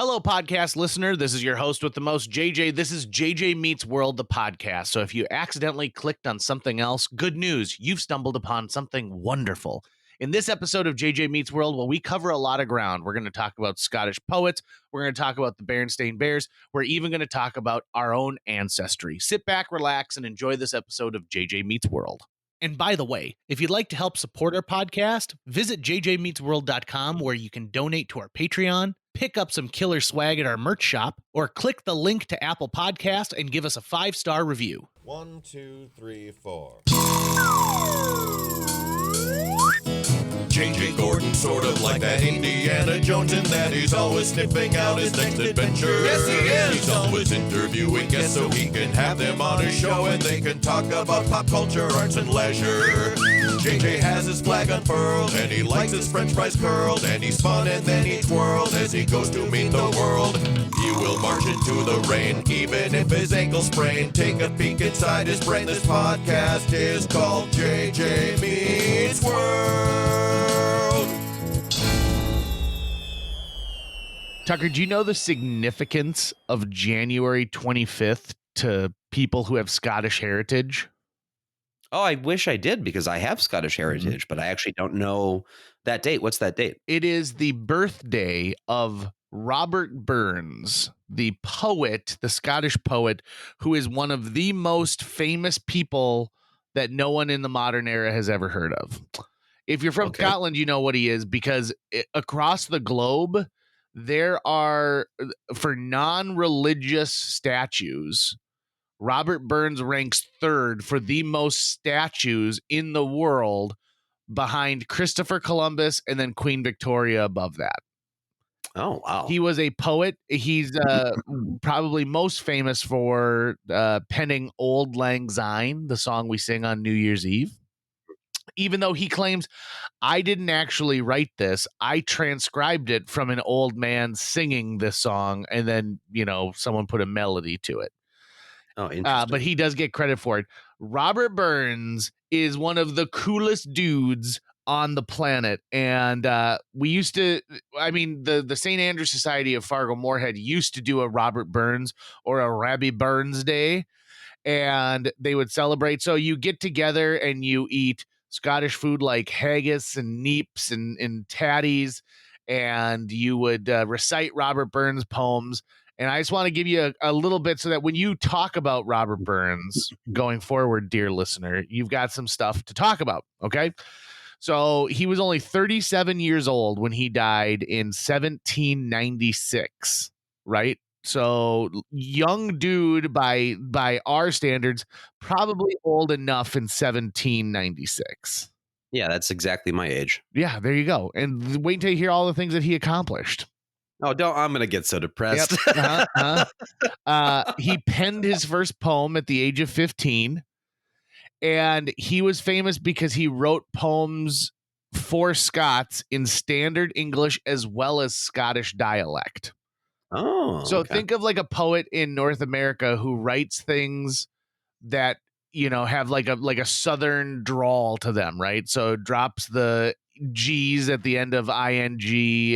Hello, podcast listener. This is your host with the most, JJ. This is JJ Meets World, the podcast. So if you accidentally clicked on something else, good news, you've stumbled upon something wonderful. In this episode of JJ Meets World, well, we cover a lot of ground. We're going to talk about Scottish poets. We're going to talk about the Berenstain Bears. We're even going to talk about our own ancestry. Sit back, relax, and enjoy this episode of JJ Meets World. And by the way, if you'd like to help support our podcast, visit jjmeetsworld.com where you can donate to our Patreon, pick up some killer swag at our merch shop, or click the link to Apple Podcast and give us a 5-star review. 1, 2, 3, 4. J.J. Gordon, sort of like that Indiana Jones, in that he's always sniffing out his next adventure. Yes, he is! He's always interviewing guests so he can have them on his show and they can talk about pop culture, arts, and leisure. J.J. has his flag unfurled and he likes his french fries curled, and he's fun and then he twirled as he goes to meet the world. He will march into the rain even if his ankle sprained. Take a peek inside his brain. This podcast is called J.J. Meets World. Tucker, do you know the significance of January 25th to people who have Scottish heritage? Oh, I wish I did, because I have Scottish heritage, but I actually don't know that date. What's that date? It is the birthday of Robert Burns, the poet, the Scottish poet, who is one of the most famous people that no one in the modern era has ever heard of. If you're from Scotland, you know what he is, because across the globe, there are, for non-religious statues, Robert Burns ranks third for the most statues in the world, behind Christopher Columbus and then Queen Victoria above that. Oh, wow. He was a poet. He's probably most famous for penning Auld Lang Syne, the song we sing on New Year's Eve. Even though he claims, I didn't actually write this, I transcribed it from an old man singing this song, and then, someone put a melody to it. Oh, interesting. But he does get credit for it. Robert Burns is one of the coolest dudes on the planet. And we used to, the St. Andrews Society of Fargo Moorhead used to do a Robert Burns or a Rabbi Burns Day, and they would celebrate. So you get together and you eat Scottish food like haggis and neeps and tatties, and you would recite Robert Burns poems. And I just want to give you a little bit so that when you talk about Robert Burns going forward, dear listener, you've got some stuff to talk about, okay? So he was only 37 years old when he died in 1796, right? So young dude by our standards, probably old enough in 1796. Yeah, that's exactly my age. Yeah, there you go. And wait until you hear all the things that he accomplished. Oh, I'm going to get so depressed. Yep. He penned his first poem at the age of 15. And he was famous because he wrote poems for Scots in standard English as well as Scottish dialect. Oh, so think of like a poet in North America who writes things that, have like a Southern drawl to them, right? So drops the G's at the end of ing,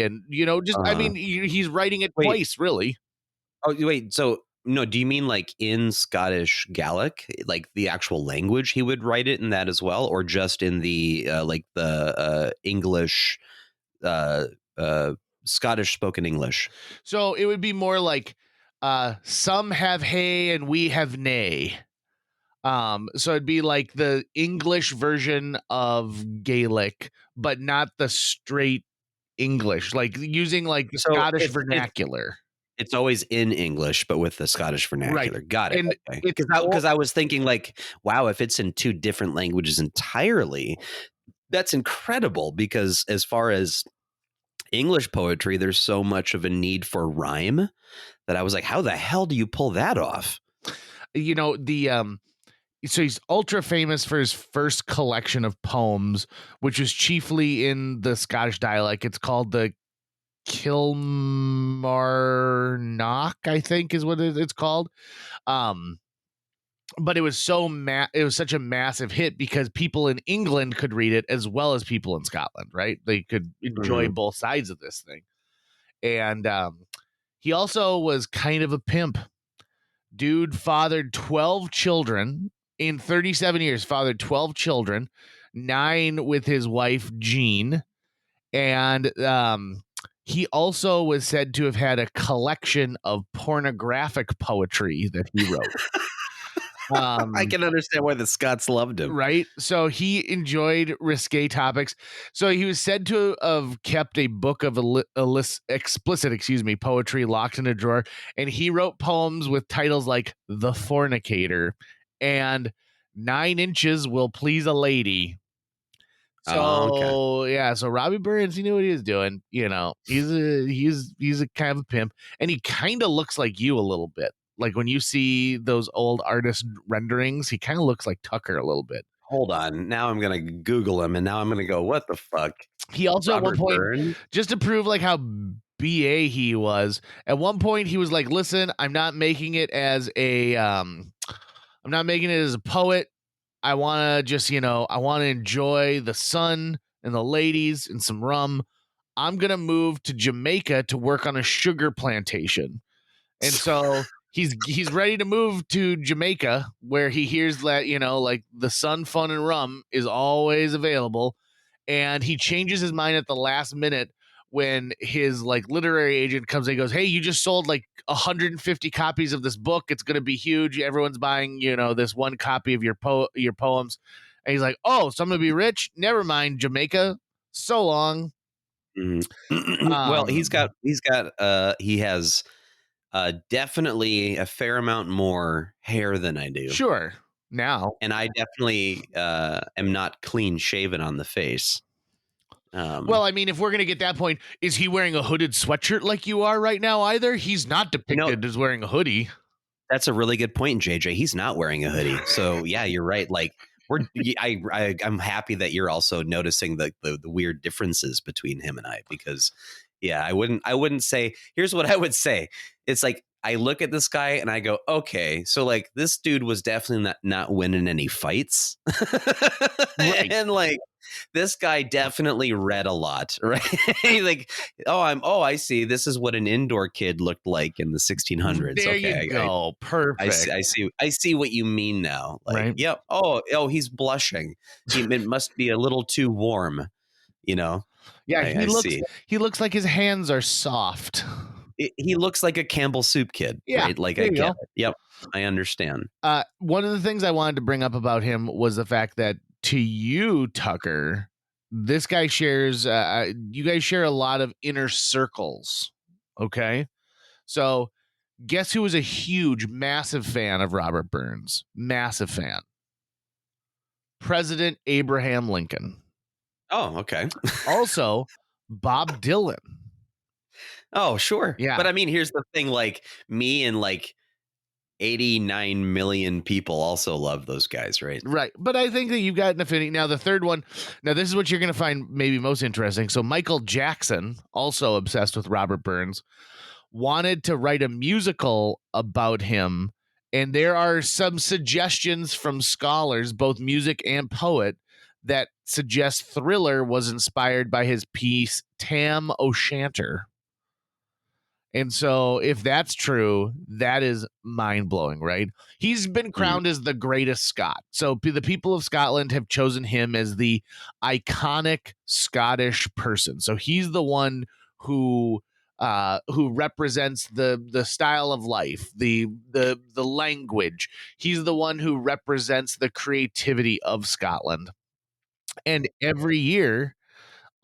and, he's writing it twice, really. Oh, wait. So, no, do you mean like in Scottish Gaelic, like the actual language he would write it in that as well? Or just in the English, Scottish spoken English? So it would be more like some have hay and we have nay. So it'd be like the English version of Gaelic, but not the straight English, like using like the Scottish vernacular. It's always in English, but with the Scottish vernacular. Right. Got it. And because I was thinking like, wow, if it's in two different languages entirely, that's incredible, because as far as English poetry, there's so much of a need for rhyme that I was like, how the hell do you pull that off? So he's ultra famous for his first collection of poems, which is chiefly in the Scottish dialect. It's called the Kilmarnock, I think is what it's called. But it was such a massive hit because people in England could read it as well as people in Scotland, right? They could enjoy both sides of this thing. And He also was kind of a pimp. Dude fathered 12 children in 37 years, fathered 12 children, 9 with his wife, Jean. And he also was said to have had a collection of pornographic poetry that he wrote. I can understand why the Scots loved him. Right. So he enjoyed risque topics. So he was said to have kept a book of explicit, poetry locked in a drawer. And he wrote poems with titles like The Fornicator and 9 Inches Will Please a Lady. So okay. so Robbie Burns, he knew what he was doing. You know, he's a kind of a pimp, and he kind of looks like you a little bit. Like when you see those old artist renderings, he kind of looks like Tucker a little bit. Hold on. Now I'm gonna Google him, and now I'm gonna go, what the fuck? He also at one Robert point, Burns? just to prove like how BA he was, at one point he was like, listen, I'm not making it as a poet. I want to just, I want to enjoy the sun and the ladies and some rum. I'm going to move to Jamaica to work on a sugar plantation. And so he's ready to move to Jamaica, where he hears that, like the sun, fun, and rum is always available. And he changes his mind at the last minute when his like literary agent comes and goes, hey, you just sold like 150 copies of this book. It's going to be huge. Everyone's buying, this one copy of your poems. And he's like, oh, so I'm going to be rich. Never mind, Jamaica. So long. Well, he has definitely a fair amount more hair than I do. Sure. Now. And I definitely am not clean shaven on the face. Well, I mean, if we're going to get that point, is he wearing a hooded sweatshirt like you are right now either? He's not depicted as wearing a hoodie. That's a really good point, JJ. He's not wearing a hoodie. So, yeah, you're right. Like, I'm happy that you're also noticing the weird differences between him and I, because, yeah, I wouldn't say, here's what I would say. It's like, I look at this guy and I go, okay, so like this dude was definitely not winning any fights. Right. And like, this guy definitely read a lot, right? Like, I see. This is what an indoor kid looked like in the 1600s. There you go. Perfect. I see what you mean now. Like, right. Yep. Oh, he's blushing. It must be a little too warm, Yeah, he looks like his hands are soft. He looks like a Campbell Soup kid, right? Like, I get it. Yep, I understand. One of the things I wanted to bring up about him was the fact that, to you, Tucker, this guy shares, you guys share a lot of inner circles, okay? So guess who was a huge, massive fan of Robert Burns? Massive fan. President Abraham Lincoln. Oh, okay. Also, Bob Dylan. Oh, sure. Yeah. But I mean, here's the thing, like me and like 89 million people also love those guys, right? Right. But I think that you've got an affinity. Now, the third one, this is what you're going to find maybe most interesting. So Michael Jackson, also obsessed with Robert Burns, wanted to write a musical about him. And there are some suggestions from scholars, both music and poet, that suggest Thriller was inspired by his piece Tam O'Shanter. And so if that's true, that is mind-blowing, right? He's been crowned as the greatest Scot. So the people of Scotland have chosen him as the iconic Scottish person. So he's the one who represents the style of life, the language. He's the one who represents the creativity of Scotland. And every year,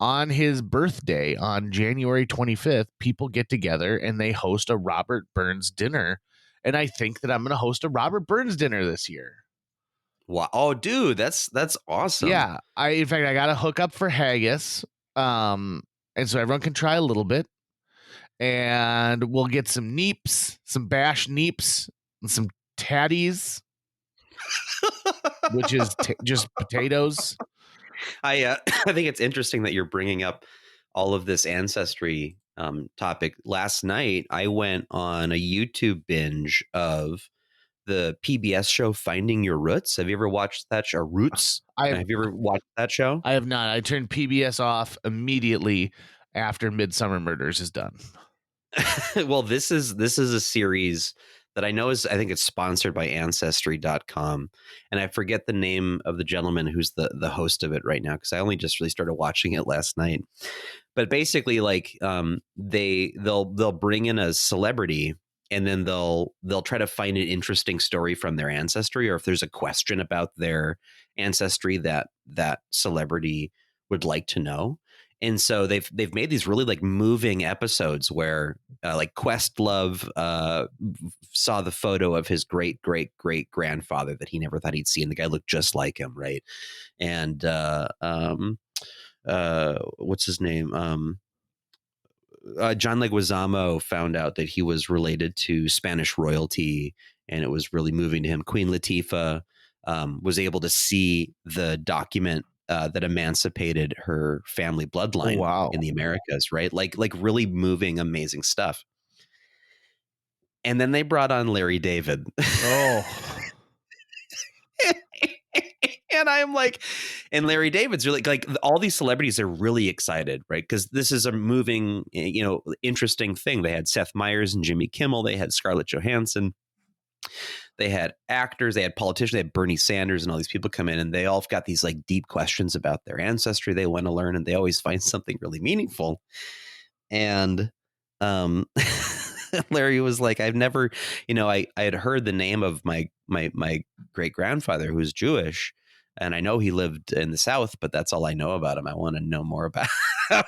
on his birthday, on January 25th, people get together and they host a Robert Burns dinner. And I think that I'm going to host a Robert Burns dinner this year. Wow. Oh, dude, that's awesome. Yeah. In fact, I got to hook up for haggis. And so everyone can try a little bit. And we'll get some neeps, some bash neeps, and some tatties, which is just potatoes. I think it's interesting that you're bringing up all of this ancestry topic. Last night, I went on a YouTube binge of the PBS show Finding Your Roots. Have you ever watched that show? Roots? Have you ever watched that show? I have not. I turned PBS off immediately after Midsummer Murders is done. Well, this is a series that I know is, I think it's sponsored by Ancestry.com, and I forget the name of the gentleman who's the host of it right now because I only just really started watching it last night. But basically, like, they'll bring in a celebrity, and then they'll try to find an interesting story from their ancestry, or if there's a question about their ancestry that that celebrity would like to know. And so they've made these really like moving episodes where like Questlove saw the photo of his great great great grandfather that he never thought he'd see, and the guy looked just like him, right? And what's his name? John Leguizamo found out that he was related to Spanish royalty, and it was really moving to him. Queen Latifah was able to see the document that emancipated her family Oh, bloodline wow. in the Americas, right? Like really moving, amazing stuff. And then they brought on Larry David. Oh, And I'm like, and Larry David's really like all these celebrities are really excited, right? Because this is a moving, interesting thing. They had Seth Meyers and Jimmy Kimmel. They had Scarlett Johansson. They had actors. They had politicians. They had Bernie Sanders and all these people come in, and they all got these like deep questions about their ancestry they want to learn, and they always find something really meaningful. And Larry was like, I've never, I had heard the name of my great grandfather who was Jewish, and I know he lived in the South, but that's all I know about him. I want to know more about him.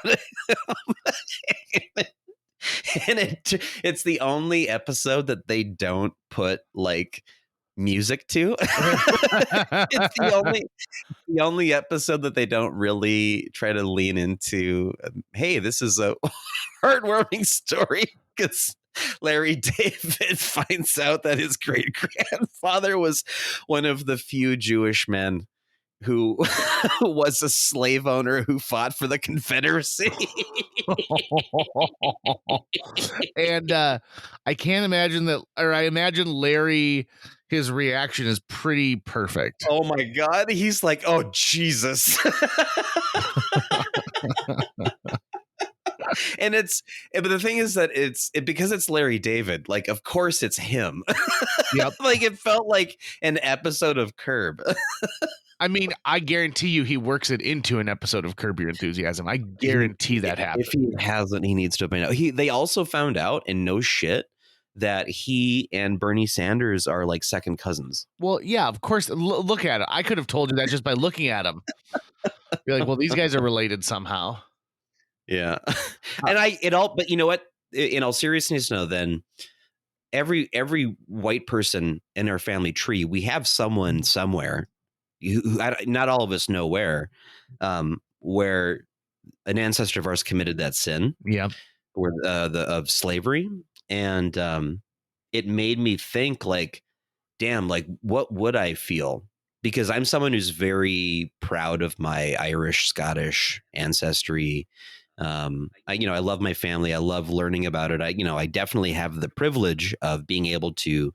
And it's the only episode that they don't put like music to. It's the only episode that they don't really try to lean into. Hey, this is a heartwarming story because Larry David finds out that his great grandfather was one of the few Jewish men who was a slave owner who fought for the Confederacy. and I can't imagine that, or I imagine Larry, his reaction is pretty perfect. Oh my God. He's like, oh, Jesus. And but the thing is that because it's Larry David, like, of course it's him. Yep. Like it felt like an episode of Curb. I mean, I guarantee you he works it into an episode of Curb Your Enthusiasm. I guarantee that happens. If he hasn't, he needs to find out. They also found out, and no shit, that he and Bernie Sanders are like second cousins. Well, yeah, of course. Look at it. I could have told you that just by looking at him. You're like, well, these guys are related somehow. Yeah. But you know what? In all seriousness, no, then every white person in our family tree, we have someone somewhere who not all of us know where an ancestor of ours committed that sin. Yeah. Or of slavery. And it made me think like, damn, like what would I feel? Because I'm someone who's very proud of my Irish, Scottish ancestry. I love my family. I love learning about it. I definitely have the privilege of being able to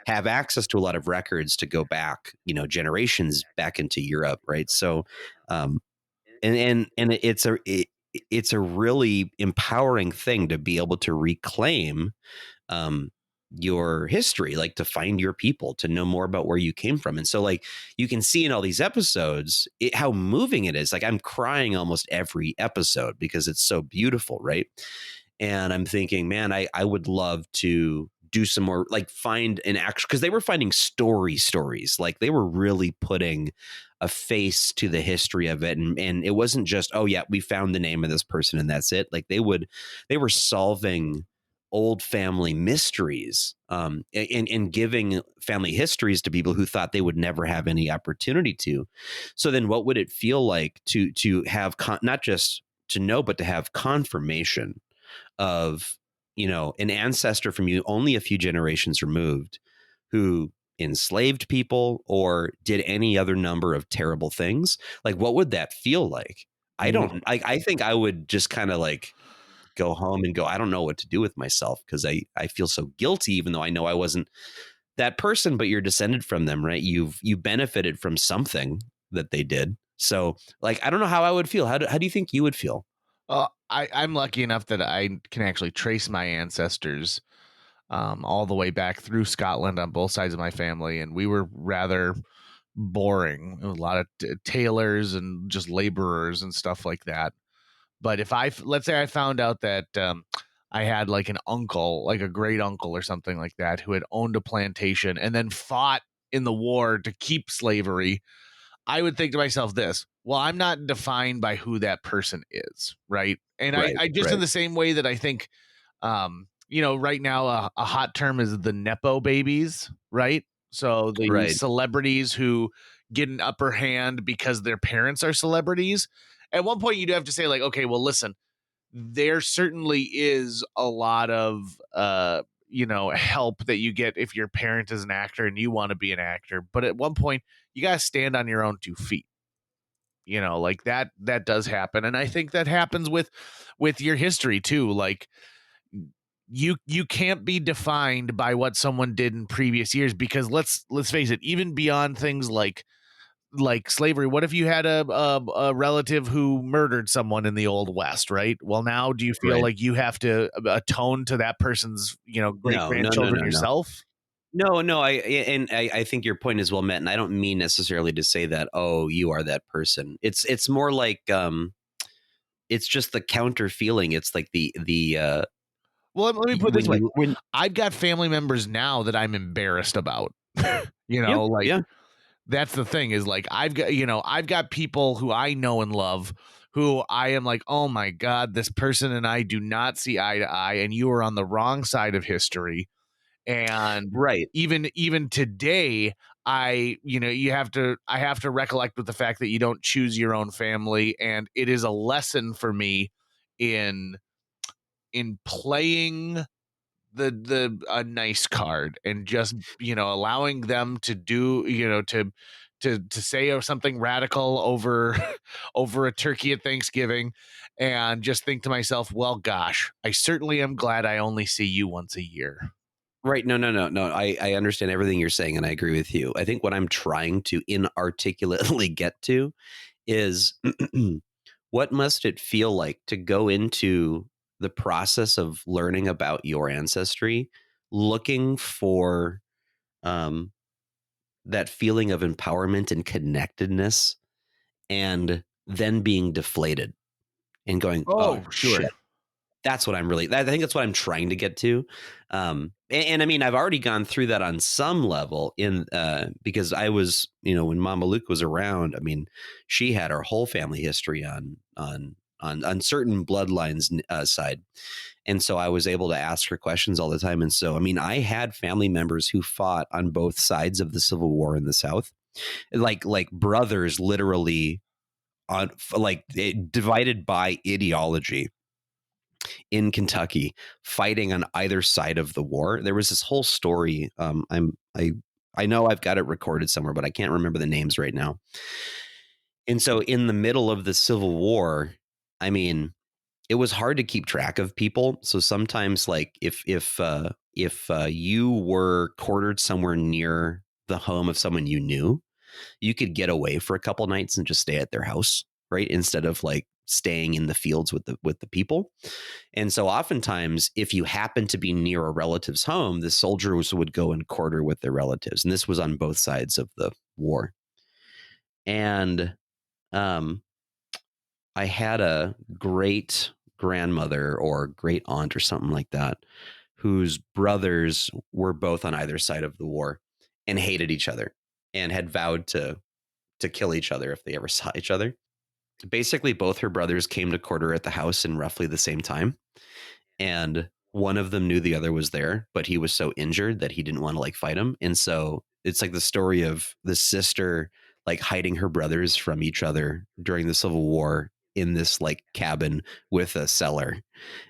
have access to a lot of records to go back, generations back into Europe. Right. So, and it's a really empowering thing to be able to reclaim your history, like to find your people, to know more about where you came from. And so like you can see in all these episodes how moving it is. Like I'm crying almost every episode because it's so beautiful, right? And I'm thinking, man, I would love to do some more, like find an actual, because they were finding stories, like they were really putting a face to the history of it. And it wasn't just, oh yeah, we found the name of this person and that's it. Like they were solving old family mysteries, and giving family histories to people who thought they would never have any opportunity to. So then what would it feel like to have not just to know, but to have confirmation of, an ancestor from you only a few generations removed who enslaved people or did any other number of terrible things? Like, what would that feel like? I think I would just kind of like go home and go, I don't know what to do with myself because I feel so guilty, even though I know I wasn't that person, but you're descended from them, right? You benefited from something that they did. So like, I don't know how I would feel. How do you think you would feel? I'm lucky enough that I can actually trace my ancestors all the way back through Scotland on both sides of my family, and we were rather boring. A lot of tailors and just laborers and stuff like that. But if let's say I found out that I had like an uncle, like a great uncle or something like that, who had owned a plantation and then fought in the war to keep slavery, I would think to myself this: well, I'm not defined by who that person is, right? And Right, I just, in right, the same way that I think, right now a hot term is the Nepo babies, right? So the right. celebrities who get an upper hand because their parents are celebrities. At one point, you'd have to say, like, okay, well, listen, there certainly is a lot of help that you get if your parent is an actor and you want to be an actor, but at one point you got to stand on your own 2 feet. Like that does happen, and I think that happens with your history too. Like, you can't be defined by what someone did in previous years, because let's face it, even beyond things like slavery, what if you had a relative who murdered someone in the old west, right? Well, now do you feel Right. like you have to atone to that person's great No, no, no, grandchildren no, no. yourself? No, no, I think your point is well met, and I don't mean necessarily to say that, oh, you are that person. It's more like it's just the counter feeling. It's like the Well, let me put it this when way: you when I've got family members now that I'm embarrassed about. yeah, Like, yeah. that's the thing, is like I've got people who I know and love who I am like, oh my god, this person and I do not see eye to eye, and you are on the wrong side of history. And Right. even today, I have to recollect with the fact that you don't choose your own family, and it is a lesson for me in playing the a nice card, and just allowing them to do to say something radical over over a turkey at Thanksgiving, and just think to myself, well, gosh, I certainly am glad I only see you once a year. Right. No, no, no, no. I understand everything you're saying, and I agree with you. I think what I'm trying to inarticulately get to is what must it feel like to go into the process of learning about your ancestry, looking for um, that feeling of empowerment and connectedness, and then being deflated and going, oh, Oh, sure. shit. That's what I'm really, I think that's what I'm trying to get to. And I mean, I've already gone through that on some level because I was, when Mama Luke was around, I mean, she had our whole family history on certain bloodlines side. And so I was able to ask her questions all the time. And so, I mean, I had family members who fought on both sides of the Civil War in the South, like brothers, literally on divided by ideology in Kentucky, fighting on either side of the war. There was this whole story. I know I've got it recorded somewhere, but I can't remember the names right now. And so, in the middle of the Civil War, I mean, it was hard to keep track of people. So sometimes, like if you were quartered somewhere near the home of someone you knew, you could get away for a couple nights and just stay at their house, right? Instead of like staying in the fields with the people. And so oftentimes, if you happen to be near a relative's home, the soldiers would go and quarter with their relatives. And this was on both sides of the war. And um, I had a great grandmother or great aunt or something like that, whose brothers were both on either side of the war and hated each other and had vowed to kill each other if they ever saw each other. Basically, both her brothers came to quarter at the house in roughly the same time. And one of them knew the other was there, but he was so injured that he didn't want to like fight him. And so it's like the story of the sister like hiding her brothers from each other during the Civil War in this like cabin with a cellar.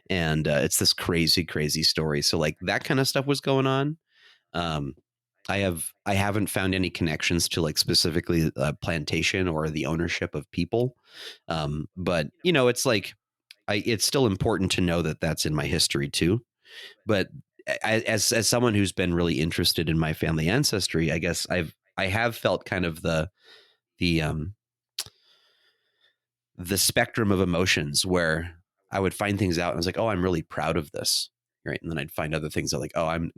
And it's this crazy, crazy story. So like that kind of stuff was going on. Um, I haven't found any connections to like specifically a plantation or the ownership of people. But it's like it's still important to know that that's in my history too. But as someone who's been really interested in my family ancestry, I guess I have felt kind of the the spectrum of emotions where I would find things out and I was like, oh, I'm really proud of this. Right. And then I'd find other things that like, oh, I'm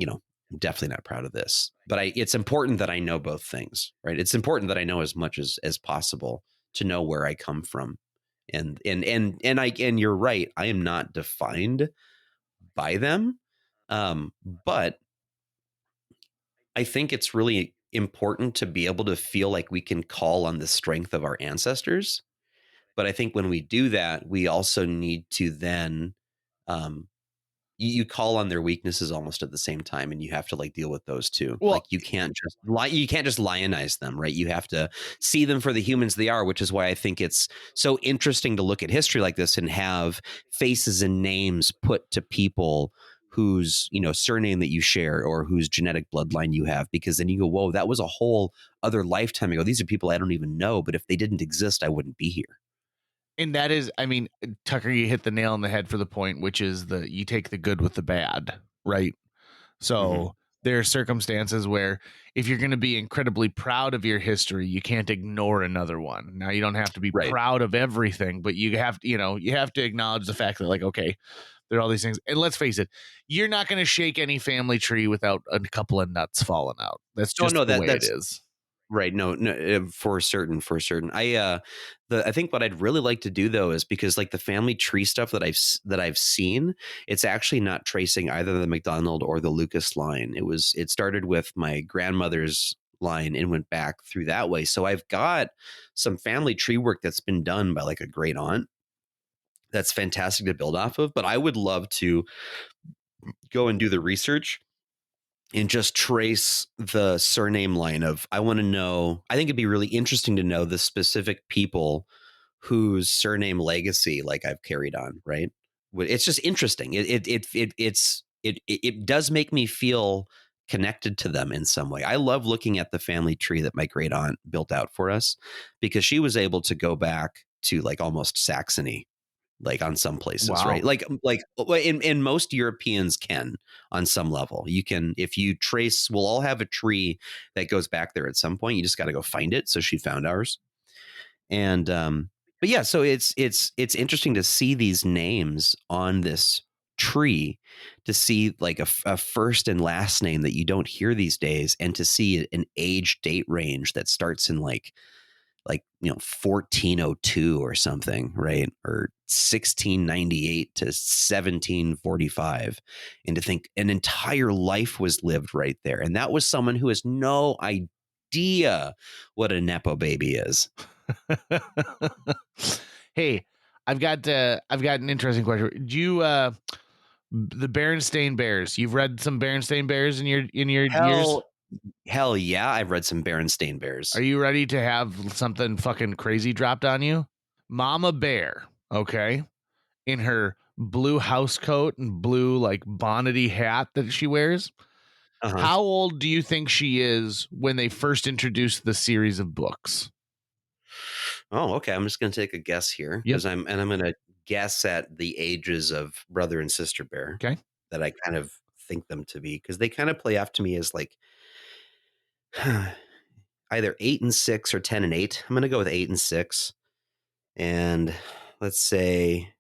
definitely not proud of this. But it's important that I know both things. Right. It's important that I know as much as possible to know where I come from. And you're right. I am not defined by them. But I think it's really important to be able to feel like we can call on the strength of our ancestors. But I think when we do that, we also need to then um, you call on their weaknesses almost at the same time, and you have to like deal with those too. Well, Like you can't just lionize them, right? You have to see them for the humans they are, which is why I think it's so interesting to look at history like this and have faces and names put to people whose surname that you share or whose genetic bloodline you have, because then you go, whoa, that was a whole other lifetime ago. These are people I don't even know, but if they didn't exist, I wouldn't be here. and that is, I mean, Tucker, you hit the nail on the head for the point, which is you take the good with the bad, right? So there are circumstances where if you're going to be incredibly proud of your history, you can't ignore another one. Now, you don't have to be Right. proud of everything, but you have to, you have to acknowledge the fact that, like, okay, there are all these things. And let's face it, you're not going to shake any family tree without a couple of nuts falling out. That's just the way it is. Right. No, for certain. I think what I'd really like to do though is because like the family tree stuff that I've seen, it's actually not tracing either the McDonald or the Lucas line. It started with my grandmother's line and went back through that way. So I've got some family tree work that's been done by like a great aunt. That's fantastic to build off of, but I would love to go and do the research and just trace the surname line of, I want to know, I think it'd be really interesting to know the specific people whose surname legacy like I've carried on, right? It's just interesting. It does make me feel connected to them in some way. I love looking at the family tree that my great aunt built out for us because she was able to go back to like almost Saxony, like on some places, Wow. right? Like in most Europeans can on some level. You can, if you trace, we'll all have a tree that goes back there at some point. You just got to go find it. So she found ours. And, but yeah, so it's interesting to see these names on this tree, to see like a first and last name that you don't hear these days, and to see an age date range that starts in like 1402 or something, right? Or 1698 to 1745. And to think an entire life was lived right there. And that was someone who has no idea what a Nepo baby is. Hey, I've got an interesting question. Do you the Berenstain Bears? You've read some Berenstain Bears in your years? Hell yeah, I've read some Berenstain Bears. Are you ready to have something fucking crazy dropped on you? Mama Bear, okay, in her blue house coat and blue like bonnety hat that she wears. How old do you think she is when they first introduced the series of books? Oh, okay. I'm just going to take a guess here because I'm going to guess at the ages of brother and sister bear. Okay. That I kind of think them to be, because they kind of play off to me as like either 8 and 6 or 10 and 8. I'm going to go with 8 and 6. And let's say,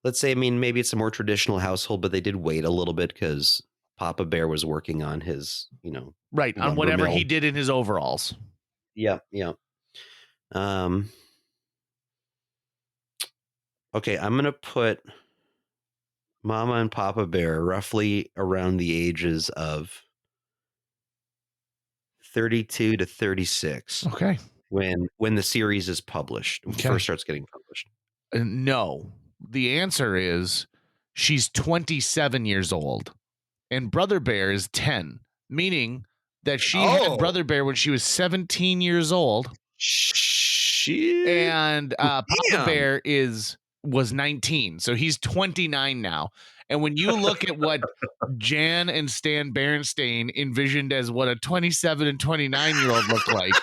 I mean, maybe it's a more traditional household, but they did wait a little bit because Papa Bear was working on his, right, on whatever he did in his overalls. Yeah. Okay, I'm going to put Mama and Papa Bear roughly around the ages of 32 to 36. Okay. When the series is published, first starts getting published. No. The answer is she's 27 years old and Brother Bear is 10, meaning that she had Brother Bear when she was 17 years old. And Papa Bear was 19, so he's 29 now. And when you look at what Jan and Stan Berenstain envisioned as what a 27 and 29-year-old look like,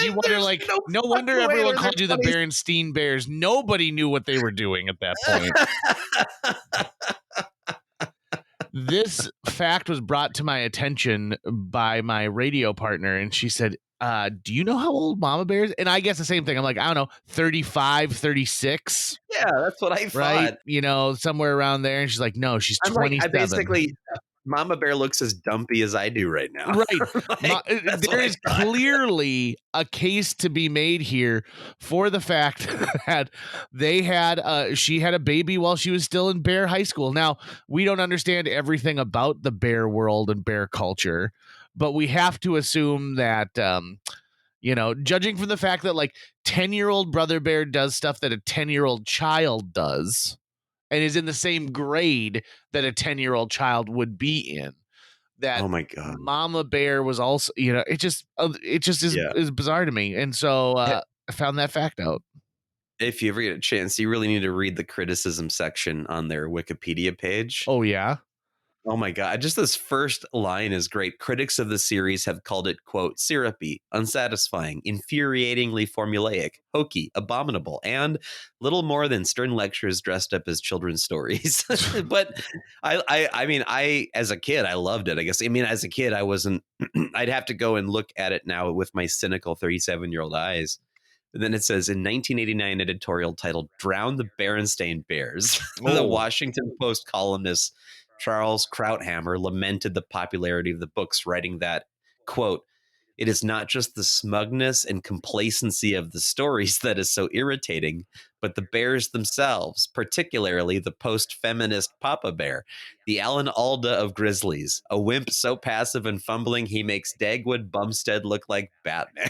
you wonder, like, no wonder everyone called you the Berenstain Bears. Nobody knew what they were doing at that point. This fact was brought to my attention by my radio partner, and she said, do you know how old Mama Bear is? And I guess the same thing. I'm like, I don't know, 35, 36, Yeah, that's what I right? thought. You know, somewhere around there. And she's like, no, she's I'm like, I 27. basically Mama Bear looks as dumpy as I do right now. Right. Like, that's what There I is thought. clearly a case to be made here for the fact that she had a baby while she was still in bear high school. Now, we don't understand everything about the bear world and bear culture, but we have to assume that, judging from the fact that like 10-year-old brother bear does stuff that a 10-year-old child does and is in the same grade that a 10-year-old child would be in, that Oh my God. Mama Bear was also, it just Yeah. is bizarre to me. And so Eh, I found that fact out. If you ever get a chance, you really need to read the criticism section on their Wikipedia page. Oh, yeah. Oh my God. Just this first line is great. Critics of the series have called it, quote, syrupy, unsatisfying, infuriatingly formulaic, hokey, abominable, and little more than stern lectures dressed up as children's stories. But I mean, as a kid, I loved it. I guess, as a kid, I wasn't, I'd have to go and look at it now with my cynical 37-year-old eyes. And then it says in 1989 editorial titled Drown the Berenstain Bears, the Oh. Washington Post columnist Charles Krauthammer lamented the popularity of the books, writing that, quote, it is not just the smugness and complacency of the stories that is so irritating, but the bears themselves, particularly the post-feminist Papa Bear, the Alan Alda of Grizzlies, a wimp so passive and fumbling he makes Dagwood Bumstead look like Batman.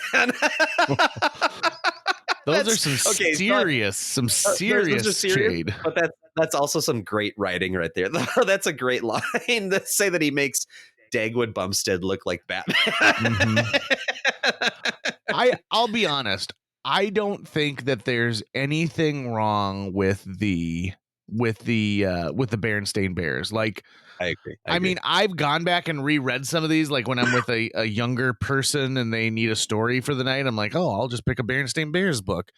Those are some okay, serious those are serious, shade. but that's also some great writing right there. That's a great line to say that he makes Dagwood Bumstead look like Batman. I'll be honest. I don't think that there's anything wrong with the Berenstain Bears. Like, I agree. I mean, I've gone back and reread some of these, like when I'm with a younger person and they need a story for the night. I'm like, oh, I'll just pick a Berenstain Bears book.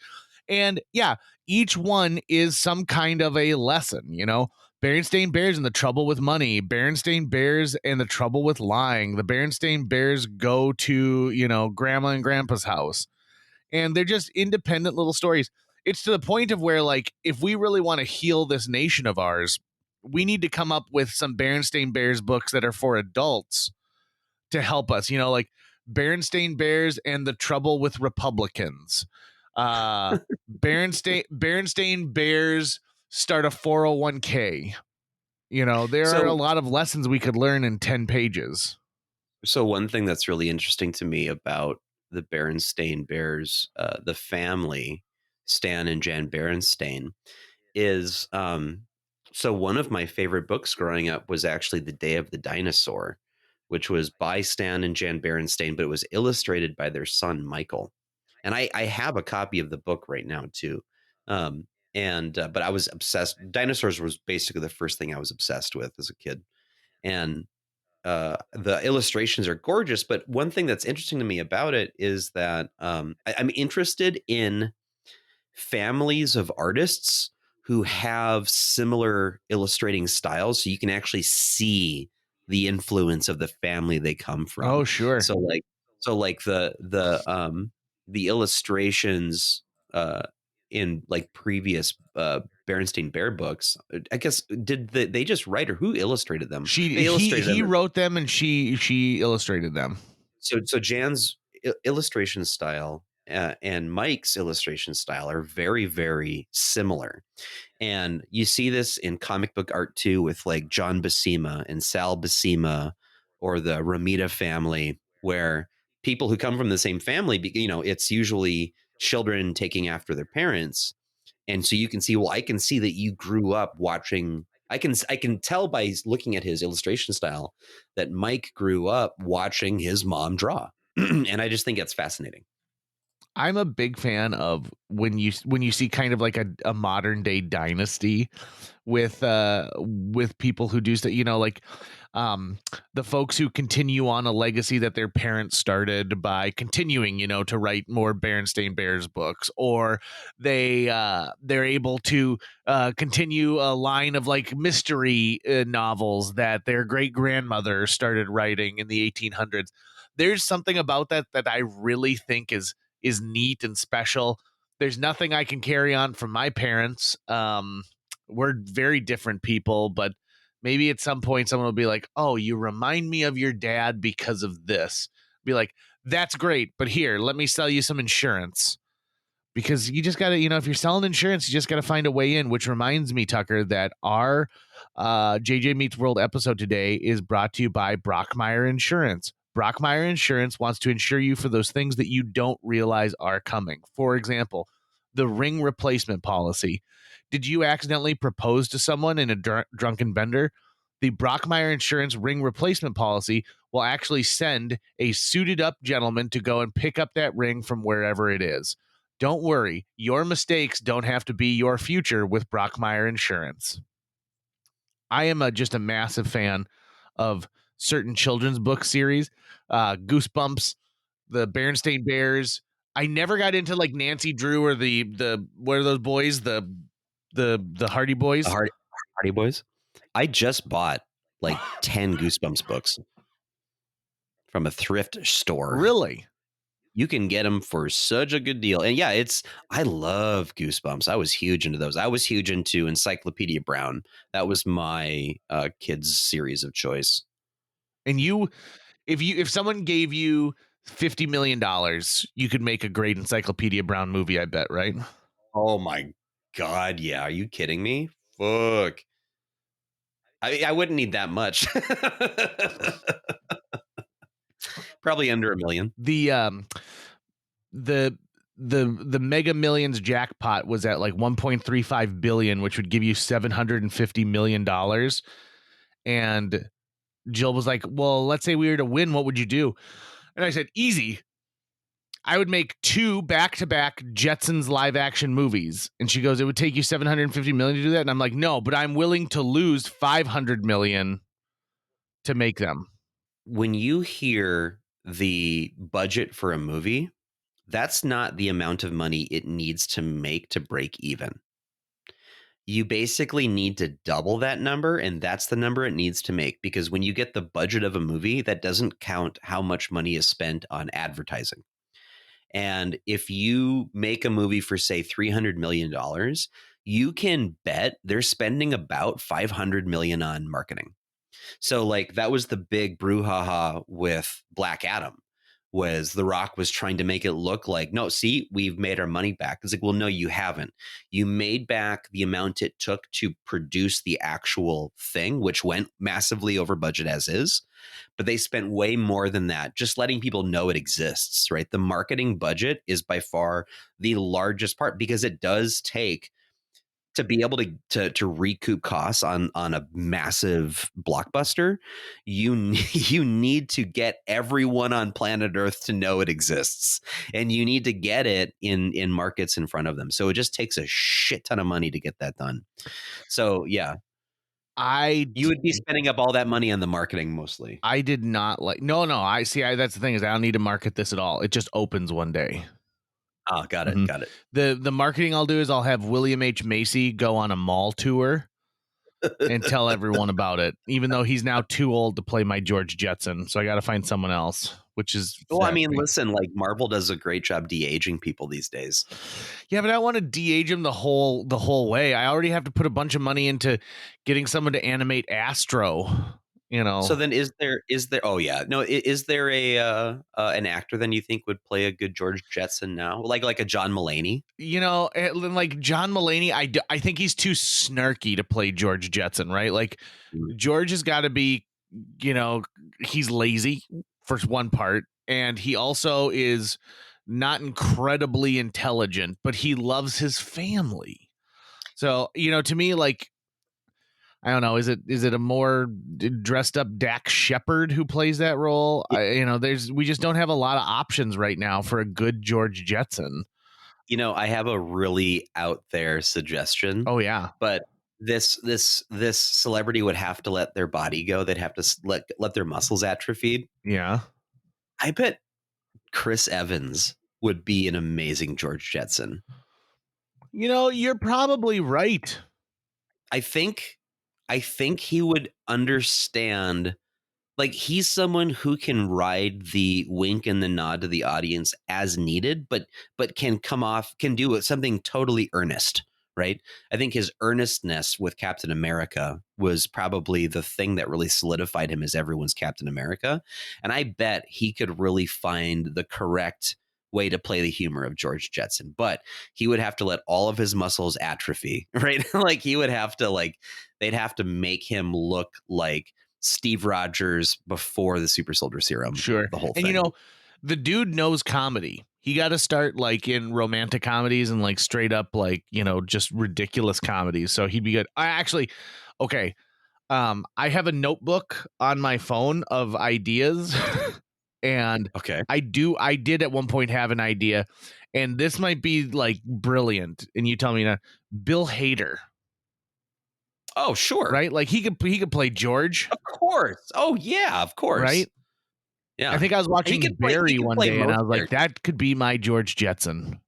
And yeah, each one is some kind of a lesson, Berenstain Bears and the trouble with money, Berenstain Bears and the trouble with lying. The Berenstain Bears go to, grandma and grandpa's house. And they're just independent little stories. It's to the point of where, like, if we really want to heal this nation of ours, we need to come up with some Berenstain Bears books that are for adults to help us, like Berenstain Bears and the trouble with Republicans. Berenstain Bears start a 401k. There are a lot of lessons we could learn in 10 pages. So one thing that's really interesting to me about the Berenstain Bears, the family, Stan and Jan Berenstain, is so one of my favorite books growing up was actually The Day of the Dinosaur, which was by Stan and Jan Berenstain, but it was illustrated by their son, Michael. And I have a copy of the book right now, too. But I was obsessed. Dinosaurs was basically the first thing I was obsessed with as a kid. And the illustrations are gorgeous. But one thing that's interesting to me about it is that I'm interested in families of artists who have similar illustrating styles, so you can actually see the influence of the family they come from. Oh, sure. So like the illustrations in like previous Berenstain Bear books, I guess, did they just write, or who illustrated them? He wrote them and she illustrated them. So Jan's illustration style and Mike's illustration style are very, very similar. And you see this in comic book art too, with like John Buscema and Sal Buscema, or the Romita family, where people who come from the same family, it's usually children taking after their parents. And so you can see, I can see that you grew up watching. I can tell by looking at his illustration style that Mike grew up watching his mom draw. And I just think it's fascinating. I'm a big fan of when you see kind of like a modern day dynasty with people who do stuff, like um the folks who continue on a legacy that their parents started by continuing, to write more Berenstain Bears books, or they're able to continue a line of like mystery novels that their great grandmother started writing in the 1800s. There's something about that I really think is neat and special. There's nothing I can carry on from my parents. We're very different people, but maybe at some point someone will be like, "Oh, you remind me of your dad because of this." Be like, "That's great, but here, let me sell you some insurance." Because you just got to, if you're selling insurance, you just got to find a way in, which reminds me, Tucker, that our JJ Meets World episode today is brought to you by Brockmeyer Insurance. Brockmeyer Insurance wants to insure you for those things that you don't realize are coming. For example, the ring replacement policy. Did you accidentally propose to someone in a drunken bender? The Brockmeyer Insurance ring replacement policy will actually send a suited up gentleman to go and pick up that ring from wherever it is. Don't worry, your mistakes don't have to be your future with Brockmeyer Insurance. I am just a massive fan of certain children's book series, Goosebumps, the Berenstain Bears. I never got into like Nancy Drew or the what are those boys, the Hardy The Boys. Hardy Boys. I just bought like 10 Goosebumps books from a thrift store. Really? You can get them for such a good deal. And yeah, I love Goosebumps. I was huge into those. I was huge into Encyclopedia Brown. That was my kids series of choice. And if someone gave you $50 million, you could make a great Encyclopedia Brown movie, I bet, right? Oh my God. Yeah. Are you kidding me? Fuck. I wouldn't need that much. Probably under $1 million. The Mega Millions jackpot was at like 1.35 billion, which would give you $750 million. And Jill was like, "Well, let's say we were to win, what would you do?" And I said, "Easy. I would make 2 back-to-back Jetsons live action movies." And she goes, "It would take you 750 million to do that?" And I'm like, "No, but I'm willing to lose 500 million to make them." When you hear the budget for a movie, that's not the amount of money it needs to make to break even. You basically need to double that number, and that's the number it needs to make, because when you get the budget of a movie, that doesn't count how much money is spent on advertising. And if you make a movie for, say, $300 million, you can bet they're spending about $500 million on marketing. So like that was the big brouhaha with Black Adam, was The Rock was trying to make it look like, no, see, we've made our money back. It's like, well, no, you haven't. You made back the amount it took to produce the actual thing, which went massively over budget as is. But they spent way more than that, just letting people know it exists, right? The marketing budget is by far the largest part, because it does take, to be able to recoup costs on a massive blockbuster, you need to get everyone on planet Earth to know it exists, and you need to get it in markets in front of them. So it just takes a shit ton of money to get that done. So yeah, you would be spending up all that money on the marketing mostly. I did not like. No. I see. That's the thing, is I don't need to market this at all. It just opens one day. Oh, got it. Got it. The marketing I'll do is I'll have William H. Macy go on a mall tour and tell everyone about it, even though he's now too old to play my George Jetson. So I got to find someone else, which is. Well, I mean, listen, like Marvel does a great job de-aging people these days. Yeah, but I want to de-age him the whole way. I already have to put a bunch of money into getting someone to animate Astro. So then is there oh yeah, no, is there an actor then you think would play a good George Jetson now, like a John Mulaney? Like John Mulaney, I think he's too snarky to play George Jetson, right? Like George has got to be, he's lazy for one part, and he also is not incredibly intelligent, but he loves his family. So, to me, like, I don't know. Is it a more dressed up Dak Shepard who plays that role? We just don't have a lot of options right now for a good George Jetson. I have a really out there suggestion, Oh yeah, but this celebrity would have to let their body go. They'd have to let their muscles atrophy. yeah. I bet Chris Evans would be an amazing George Jetson. You're probably right. I think he would understand. Like, he's someone who can ride the wink and the nod to the audience as needed, but can do something totally earnest, right? I think his earnestness with Captain America was probably the thing that really solidified him as everyone's Captain America. And I bet he could really find the correct way to play the humor of George Jetson, but he would have to let all of his muscles atrophy, right? Like, he would have to, they'd have to make him look like Steve Rogers before the super soldier serum. Sure. The whole thing. And the dude knows comedy. He got to start in romantic comedies and straight up just ridiculous comedies. So he'd be good. Okay. I have a notebook on my phone of ideas and okay. I did at one point have an idea, and this might be brilliant. And you tell me now, Bill Hader. Oh, sure. Right? He could play George. Of course. Oh, yeah, of course. Right? Yeah. I think I was watching Barry one day, and I was like, that could be my George Jetson.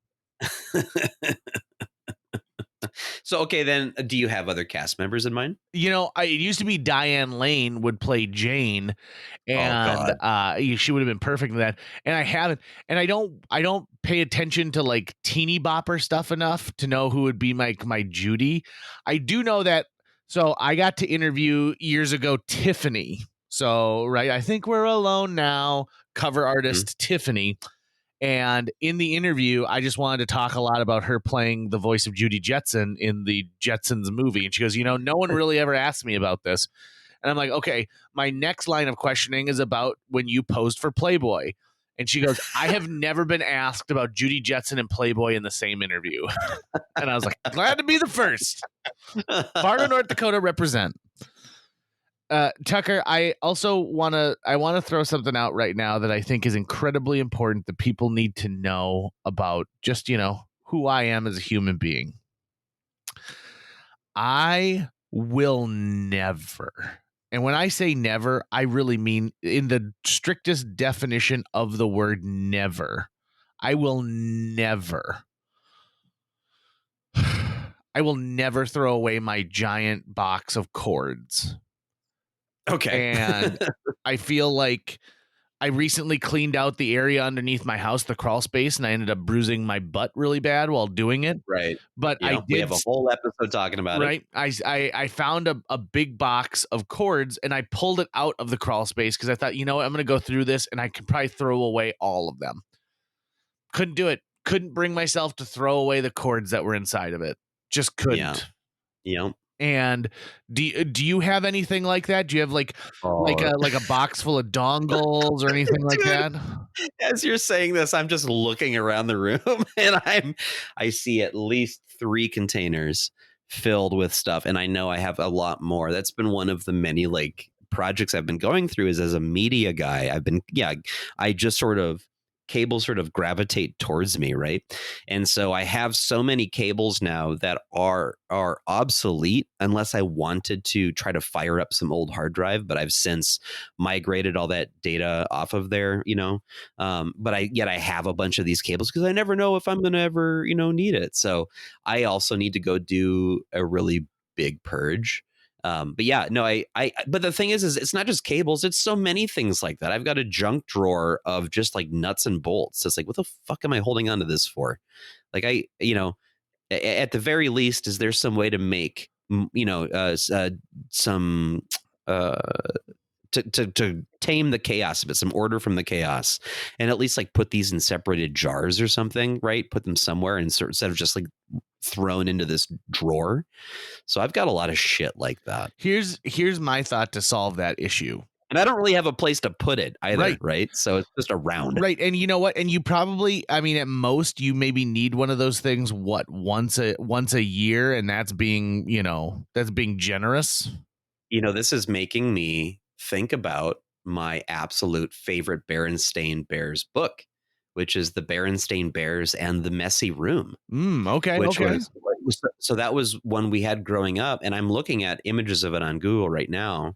So, okay, then do you have other cast members in mind? It used to be Diane Lane would play Jane, and she would have been perfect in that. And I haven't, and I don't pay attention to teeny bopper stuff enough to know who would be my Judy. I do know that. So I got to interview years ago Tiffany. So right, I think we're alone now. Cover artist Tiffany. And in the interview, I just wanted to talk a lot about her playing the voice of Judy Jetson in the Jetsons movie. And she goes, no one really ever asked me about this. And I'm like, okay, my next line of questioning is about when you posed for Playboy. And she goes, I have never been asked about Judy Jetson and Playboy in the same interview. And I was like, glad to be the first. Fargo, North Dakota represent. Tucker, I also want to throw something out right now that I think is incredibly important that people need to know about just, who I am as a human being. I will never, and when I say never, I really mean in the strictest definition of the word never, I will never throw away my giant box of cords. Okay. And I feel like I recently cleaned out the area underneath my house, the crawl space, and I ended up bruising my butt really bad while doing it. Right. But we have a whole episode talking about it. Right. I found a big box of cords and I pulled it out of the crawl space because I thought, I'm going to go through this and I can probably throw away all of them. Couldn't do it. Couldn't bring myself to throw away the cords that were inside of it. Just couldn't. Yeah. And do you have anything like that? Do you have like a box full of dongles or anything like that? As you're saying this, I'm just looking around the room and I see at least 3 containers filled with stuff, and I know I have a lot more. That's been one of the many projects I've been going through. Is as a media guy, I just cables sort of gravitate towards me, right? And so I have so many cables now that are obsolete unless I wanted to try to fire up some old hard drive, but I've since migrated all that data off of there, but I have a bunch of these cables because I never know if I'm going to ever, need it. So I also need to go do a really big purge. But the thing is it's not just cables. It's so many things like that. I've got a junk drawer of just nuts and bolts. It's what the fuck am I holding onto this for? At the very least, is there some way to make, some, to tame the chaos of it, some order from the chaos, and at least put these in separated jars or something, right? Put them somewhere instead of just thrown into this drawer. So I've got a lot of shit like that. Here's my thought to solve that issue. And I don't really have a place to put it either, Right. right? So it's just around. Right. And you know what? And you probably, I mean, at most you maybe need one of those things, once a year, and that's being, that's being generous. This is making me think about my absolute favorite Berenstain Bears book, which is the Berenstain Bears and the Messy Room, Okay. which Okay. was so that was one we had growing up. And I'm looking at images of it on Google right now.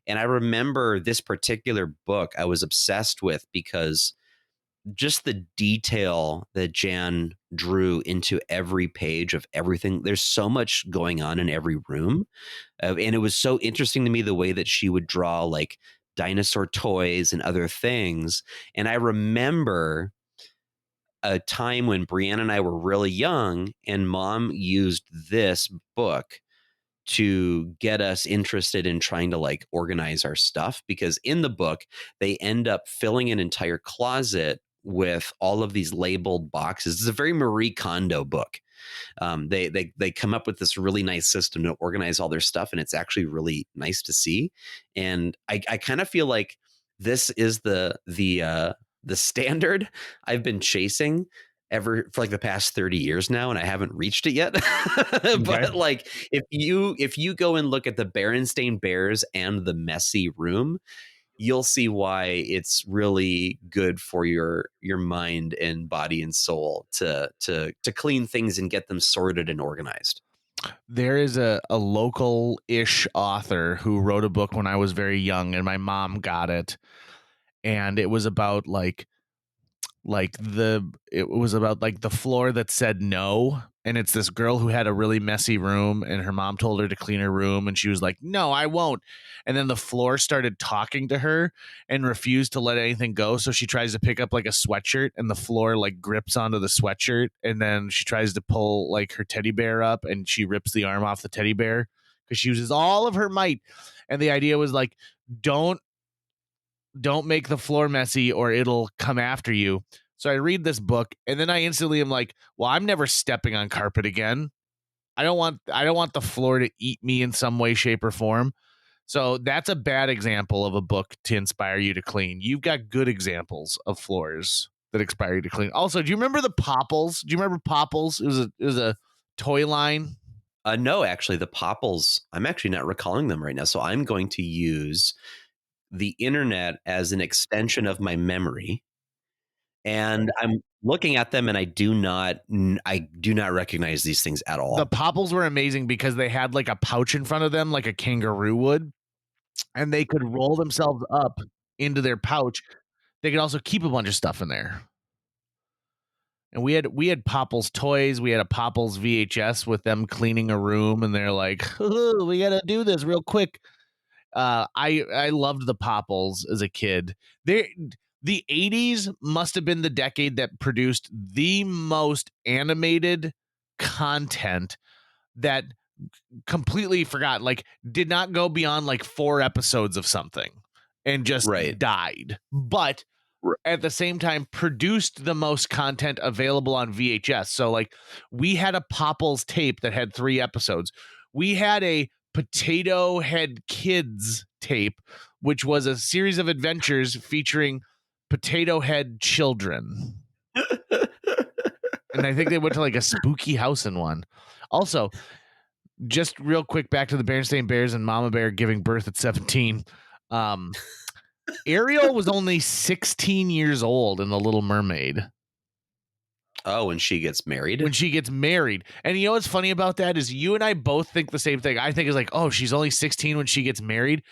And I remember this particular book I was obsessed with because just the detail that Jan drew into every page of everything. There's so much going on in every room. And it was so interesting to me the way that she would draw like dinosaur toys and other things. And I remember a time when Brianna and I were really young, and Mom used this book to get us interested in trying to like organize our stuff, because in the book they end up filling an entire closet with all of these labeled boxes. It's a very Marie Kondo book. They come up with this really nice system to organize all their stuff, and it's actually really nice to see. And I kind of feel like this is the standard I've been chasing ever for like the past 30 years now, and I haven't reached it yet. Okay. But like if you go and look at the Berenstain Bears and the Messy Room, you'll see why it's really good for your mind and body and soul to clean things and get them sorted and organized. There is a local-ish author who wrote a book when I was very young, and my mom got it. And it was about it was about like the floor that said no, and it's this girl who had a really messy room, and her mom told her to clean her room, and she was like, no, I won't. And then the floor started talking to her and refused to let anything go, so she tries to pick up like a sweatshirt, and the floor like grips onto the sweatshirt, and then she tries to pull like her teddy bear up, and she rips the arm off the teddy bear because she uses all of her might. And the idea was like, don't make the floor messy or it'll come after you. So I read this book, and then I instantly am like, well, I'm never stepping on carpet again. I don't want the floor to eat me in some way, shape, or form. So that's a bad example of a book to inspire you to clean. You've got good examples of floors that inspire you to clean. Also, do you remember the Popples? Do you remember Popples? It was a toy line. No, actually, the Popples, I'm actually not recalling them right now. So I'm going to use the internet as an extension of my memory. And I'm looking at them, and I do not recognize these things at all. The Popples were amazing because they had like a pouch in front of them, like a kangaroo would, and they could roll themselves up into their pouch. They could also keep a bunch of stuff in there. And we had Popples toys. We had a Popples VHS with them cleaning a room, and they're like, we got to do this real quick. I loved the Popples as a kid. The 80s must have been the decade that produced the most animated content that completely forgot, like did not go beyond like 4 episodes of something and just died. But at the same time produced the most content available on VHS. So like we had a Popples tape that had 3 episodes. We had a Potato Head Kids tape, which was a series of adventures featuring potato head children. And I think they went to like a spooky house in one. Also, just real quick, back to the Berenstain Bears and Mama Bear giving birth at 17. Ariel was only 16 years old in The Little Mermaid. Oh, when she gets married? When she gets married. And you know what's funny about that is you and I both think the same thing. I think it's like, oh, she's only 16 when she gets married.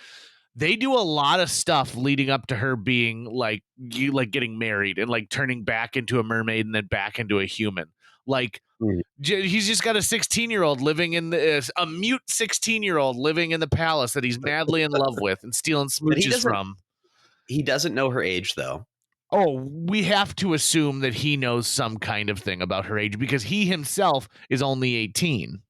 They do a lot of stuff leading up to her being like getting married and like turning back into a mermaid and then back into a human. Like he's just got a 16-year-old living in a mute 16-year-old living in the palace that he's madly in love with and stealing smooches from. He doesn't know her age, though. Oh, we have to assume that he knows some kind of thing about her age because he himself is only 18.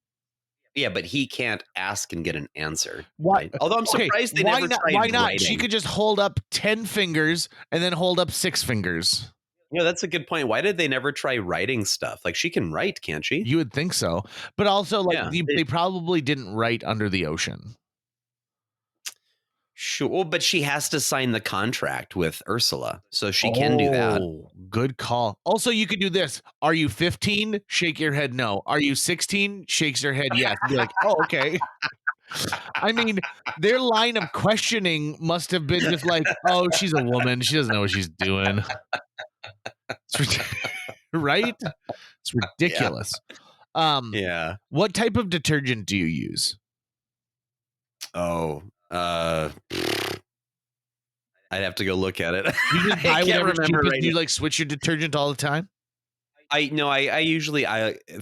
Yeah, but he can't ask and get an answer. Why? Right? Although I'm surprised they never tried why not? writing. She could just hold up 10 fingers and then hold up 6 fingers. Yeah, that's a good point. Why did they never try writing stuff? Like she can write, can't she? You would think so. But also, like they probably didn't write under the ocean. Sure. Well, but she has to sign the contract with Ursula, so she can do that. Oh, good call. Also, you could do this. Are you 15? Shake your head no. Are you 16? Shakes her head yes. Be like, oh, okay. I mean, their line of questioning must have been just like, oh, she's a woman. She doesn't know what she's doing. Right? It's Yeah. ridiculous. Um, Yeah. what type of detergent do you use? Oh, I'd have to go look at it. You just I buy can't whatever's remember cheapest. right Do you now. like switch your detergent all the time? I usually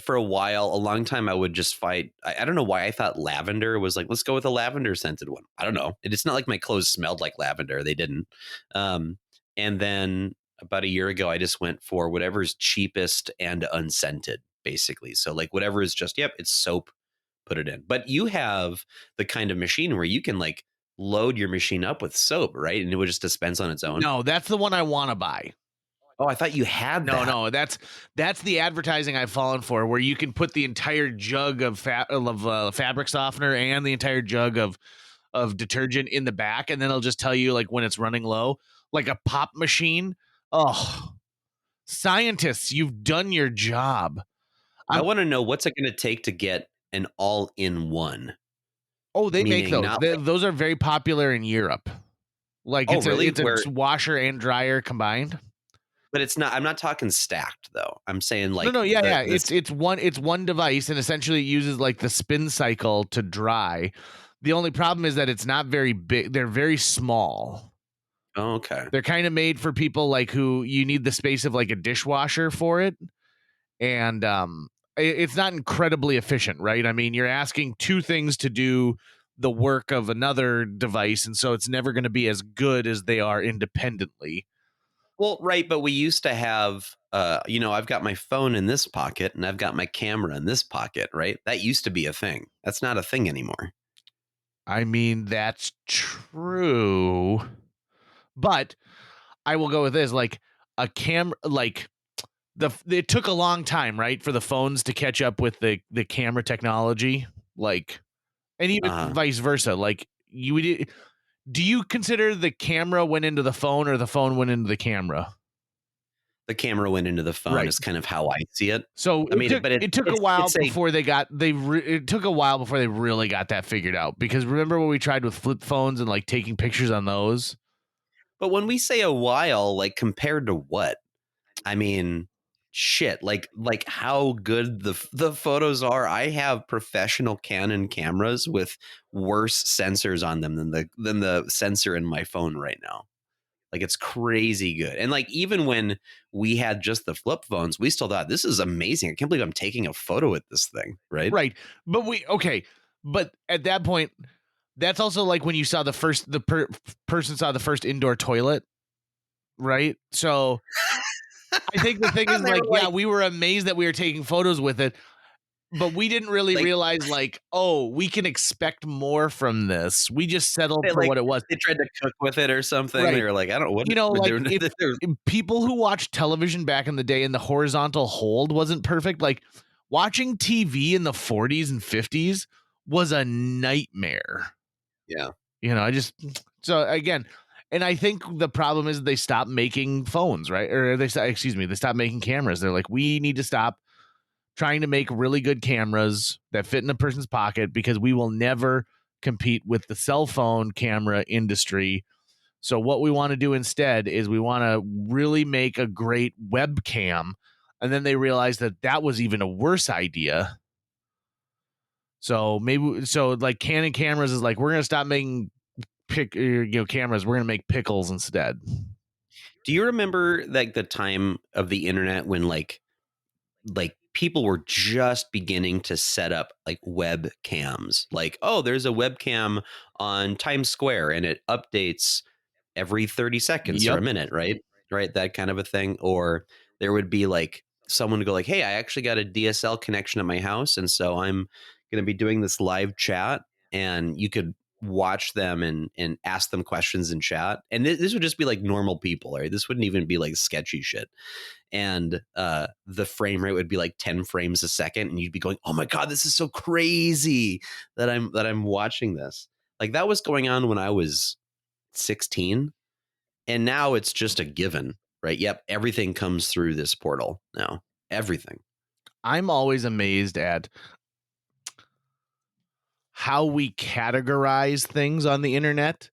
for a while, a long time, I would just fight. I don't know why I thought lavender was like, let's go with a lavender scented one. I don't know. It's not like my clothes smelled like lavender. They didn't. And then about a year ago, I just went for whatever's cheapest and unscented, basically. So like whatever is just, yep, it's soap, put it in. But you have the kind of machine where you can like load your machine up with soap, right? And it would just dispense on its own. No, that's the one I want to buy. Oh, I thought you had No, that. no, that's the advertising I've fallen for, where you can put the entire jug of fabric softener and the entire jug of detergent in the back, and then it'll just tell you like when it's running low, like a pop machine. Oh, scientists, you've done your job. I want to know what's it going to take to get an all-in-one. Oh, they make Meaning those. not like, Those are very popular in Europe. Like oh, it's really? a washer and dryer combined. But it's not. I'm not talking stacked though. I'm saying like No, yeah, yeah. this. It's one device, and essentially it uses like the spin cycle to dry. The only problem is that it's not very big. They're very small. Oh, okay. They're kind of made for people like who you need the space of like a dishwasher for it, and it's not incredibly efficient, right? I mean, you're asking two things to do the work of another device, and so it's never going to be as good as they are independently. Well, right, but we used to have. I've got my phone in this pocket and I've got my camera in this pocket, right? That used to be a thing. That's not a thing anymore. I mean, that's true. But I will go with this, like a camera, like it took a long time, right, for the phones to catch up with the camera technology, like, and even vice versa. Like do you consider the camera went into the phone or the phone went into the camera? The camera went into the phone Right. is kind of how I see it. So I mean, it took a while before it took a while before they really got that figured out, because remember when we tried with flip phones and like taking pictures on those? But when we say a while, like compared to what? I mean, shit, like how good the photos are. I have professional Canon cameras with worse sensors on them than the sensor in my phone right now. Like it's crazy good. And like even when we had just the flip phones, we still thought this is amazing. I can't believe I'm taking a photo with this thing, right? Right. But but at that point, that's also like when you saw person saw the first indoor toilet, right? So I think the thing is like, yeah, we were amazed that we were taking photos with it, but we didn't really realize like, oh, we can expect more from this. We just settled for what it was. They tried to cook with it or something. Right. They were like, I don't know what like if people who watched television back in the day and the horizontal hold wasn't perfect, like watching TV in the 40s and 50s was a nightmare. Yeah. So again, and I think the problem is they stopped making phones, right? Or they stopped making cameras. They're like, we need to stop trying to make really good cameras that fit in a person's pocket, because we will never compete with the cell phone camera industry. So what we want to do instead is we want to really make a great webcam. And then they realized that was even a worse idea. So like Canon cameras is like, we're going to stop making cameras. We're going to make pickles instead. Do you remember like the time of the internet when like people were just beginning to set up like webcams? Like, oh, there's a webcam on Times Square and it updates every 30 seconds or a minute, right? Right, that kind of a thing. Or there would be like someone to go like, hey, I actually got a DSL connection at my house, and so I'm going to be doing this live chat, and you could watch them and ask them questions in chat. And this would just be like normal people, right? This wouldn't even be like sketchy shit. And the frame rate would be like 10 frames a second, and you'd be going, oh my God, this is so crazy that I'm watching this. Like that was going on when I was 16. And now it's just a given, right? Yep. Everything comes through this portal now. Everything. I'm always amazed at how we categorize things on the internet,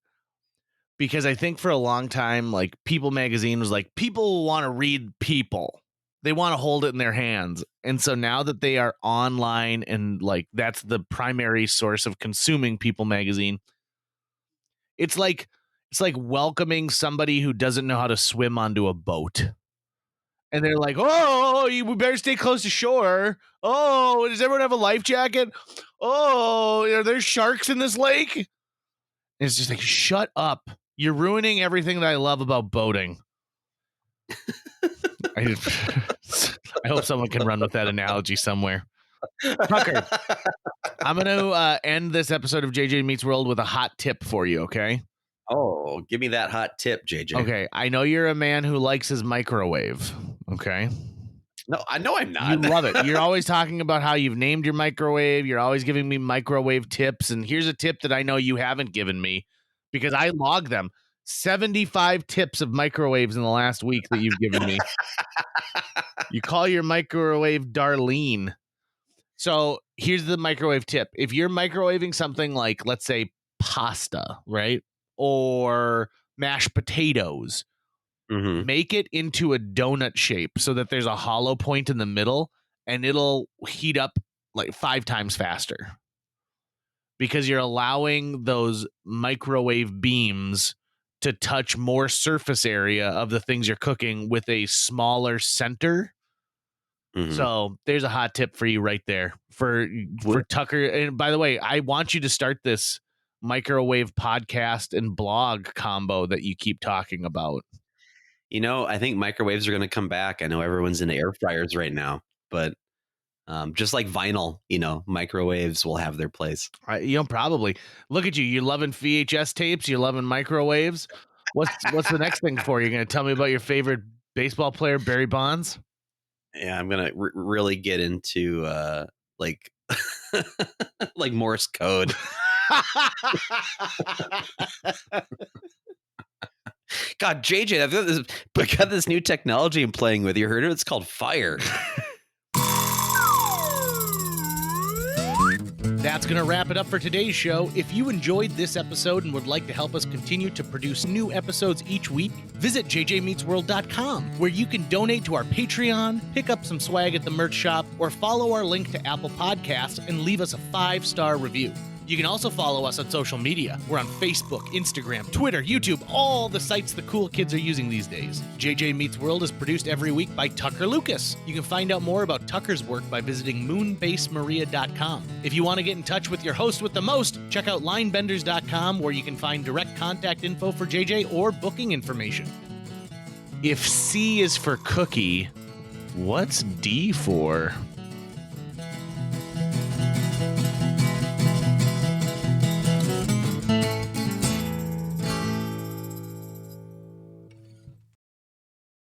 because I think for a long time, like People magazine was like, people want to read people. They want to hold it in their hands. And so now that they are online and like that's the primary source of consuming People magazine, it's like welcoming somebody who doesn't know how to swim onto a boat. And they're like, oh, we better stay close to shore. Oh, does everyone have a life jacket? Oh, are there sharks in this lake? And it's just like, shut up. You're ruining everything that I love about boating. I hope someone can run with that analogy somewhere. Tucker, I'm going to end this episode of JJ Meets World with a hot tip for you, okay? Oh, give me that hot tip, JJ. Okay, I know you're a man who likes his microwave, okay? No, I know I'm not. You love it. You're always talking about how you've named your microwave. You're always giving me microwave tips. And here's a tip that I know you haven't given me because I log them. 75 tips of microwaves in the last week that you've given me. You call your microwave Darlene. So here's the microwave tip. If you're microwaving something like, let's say, pasta, right? Or mashed potatoes, make it into a donut shape so that there's a hollow point in the middle and it'll heat up like 5 times faster because you're allowing those microwave beams to touch more surface area of the things you're cooking with a smaller center. So there's a hot tip for you right there for Tucker. And by the way, I want you to start this microwave podcast and blog combo that you keep talking about. You know, I think microwaves are going to come back. I know everyone's into air fryers right now, but just like vinyl, you know, microwaves will have their place. Probably. Look at you. You're loving VHS tapes. You're loving microwaves. What's the next thing for you? You're going to tell me about your favorite baseball player, Barry Bonds? Yeah, I'm going to really get into like like Morse code. God, JJ, I've got this new technology I'm playing with. You heard it? It's called Fire. That's going to wrap it up for today's show. If you enjoyed this episode and would like to help us continue to produce new episodes each week, visit jjmeetsworld.com, where you can donate to our Patreon, pick up some swag at the merch shop, or follow our link to Apple Podcasts and leave us a 5-star review. You can also follow us on social media. We're on Facebook, Instagram, Twitter, YouTube, all the sites the cool kids are using these days. JJ Meets World is produced every week by Tucker Lucas. You can find out more about Tucker's work by visiting moonbasemaria.com. If you want to get in touch with your host with the most, check out linebenders.com, where you can find direct contact info for JJ or booking information. If C is for cookie, what's D for?